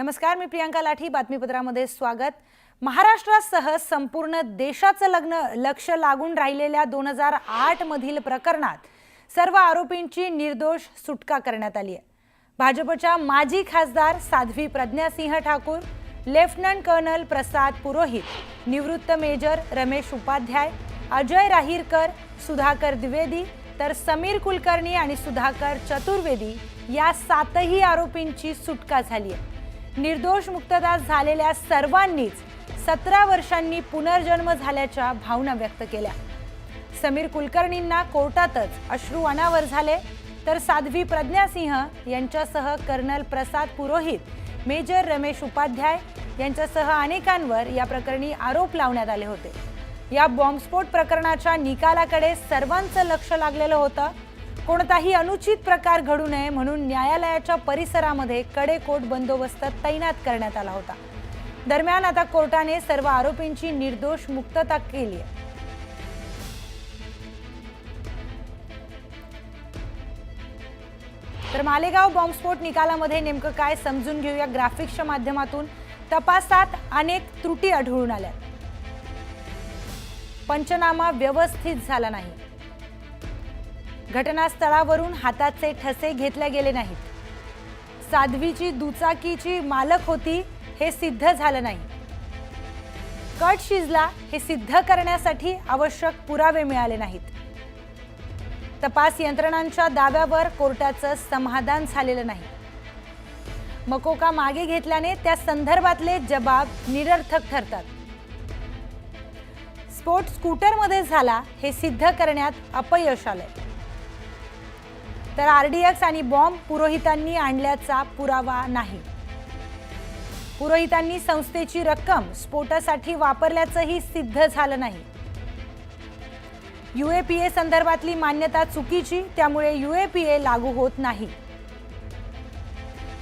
नमस्कार, मी प्रियांका लाठी. बातमीपत्रामध्ये स्वागत. महाराष्ट्रासह संपूर्ण देशाचं लक्ष लागून राहिलेल्या 2008 मधील प्रकरणात सर्व आरोपींची निर्दोष सुटका करण्यात आली आहे. भाजपच्या माजी खासदार साध्वी प्रज्ञासिंह ठाकूर, लेफ्टनंट कर्नल प्रसाद पुरोहित, निवृत्त मेजर रमेश उपाध्याय, अजय राहीरकर, सुधाकर द्विवेदी तर समीर कुलकर्णी आणि सुधाकर चतुर्वेदी या 7ही आरोपींची सुटका झाली आहे. निर्दोष मुक्तता झालेल्या सर्वांनीच 17 वर्षांनी पुनर्जन्म झाल्याच्या भावना व्यक्त केल्या. समीर कुलकर्णींना कोर्टातच अश्रू अनावर झाले, तर साध्वी प्रज्ञासिंह यांच्यासह कर्नल प्रसाद पुरोहित, मेजर रमेश उपाध्याय यांच्यासह अनेकांवर या प्रकरणी आरोप लावण्यात आले होते. या बॉम्बस्फोट प्रकरणाच्या निकालाकडे सर्वांचं लक्ष लागलेलं होतं. कोणताही अनुचित प्रकार घडू नये म्हणून न्यायालयाच्या परिसरामध्ये कडेकोट बंदोबस्त तैनात करण्यात आला होता. दरम्यान आता कोर्टाने सर्व आरोपींची निर्दोष मुक्तता केली आहे. तर मालेगाव बॉम्बस्फोट निकालामध्ये नेमकं काय समजून घेऊया ग्राफिक्सच्या माध्यमातून. तपासात अनेक त्रुटी आढळून आल्या. पंचनामा व्यवस्थित झाला नाही. घटनास्थळावरून हाताचे ठसे घेतले गेले नाहीत. साध्वीची दुचाकीची मालक होती हे सिद्ध झालं नाही. कट शिजला हे सिद्ध करण्यासाठी आवश्यक पुरावे मिळाले नाहीत. तपास यंत्रणांच्या दाव्यावर कोर्टाचं समाधान झालेलं नाही. मकोका मागे घेतल्याने त्या संदर्भातले जबाब निरर्थक ठरतात. स्फोट स्कूटरमध्ये झाला हे सिद्ध करण्यात अपयश आले. तर आरडीएक्स आणि बॉम्ब पुरोहितांनी आणल्याचा पुरावा नाही. पुरोहितांनी संस्थेची रक्कम स्फोटासाठी वापरल्याचंही सिद्ध झालं नाही. यूएपीए संदर्भातली मान्यता चुकीची, त्यामुळे यूएपीए लागू होत नाही.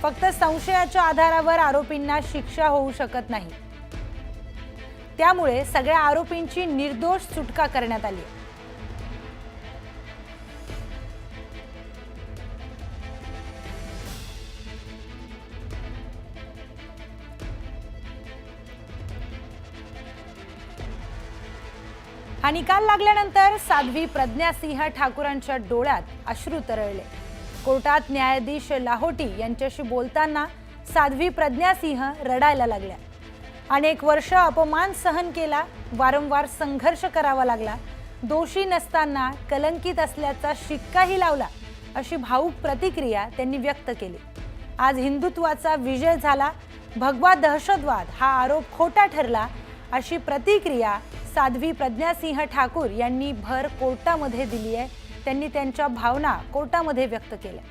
फक्त संशयाच्या आधारावर आरोपींना शिक्षा होऊ शकत नाही. त्यामुळे सगळ्या आरोपींची निर्दोष सुटका करण्यात आली. हा निकाल लागल्यानंतर साध्वी प्रज्ञासिंह ठाकूरांच्या डोळ्यात अश्रू तरळले. कोर्टात न्यायाधीश लाहोटी यांच्याशी बोलताना साध्वी प्रज्ञासिंह रडायला लागल्या. अनेक वर्ष अपमान सहन केला, वारंवार संघर्ष करावा लागला, दोषी नसताना कलंकित असल्याचा शिक्काही लावला, अशी भावूक प्रतिक्रिया त्यांनी व्यक्त केली. आज हिंदुत्वाचा विजय झाला, भगवा दहशतवाद हा आरोप खोटा ठरला, अशी प्रतिक्रिया साध्वी प्रज्ञासिंह ठाकूर यांनी भर कोर्टामध्ये दिली आहे. त्यांनी त्यांच्या भावना कोर्टामध्ये व्यक्त केल्या.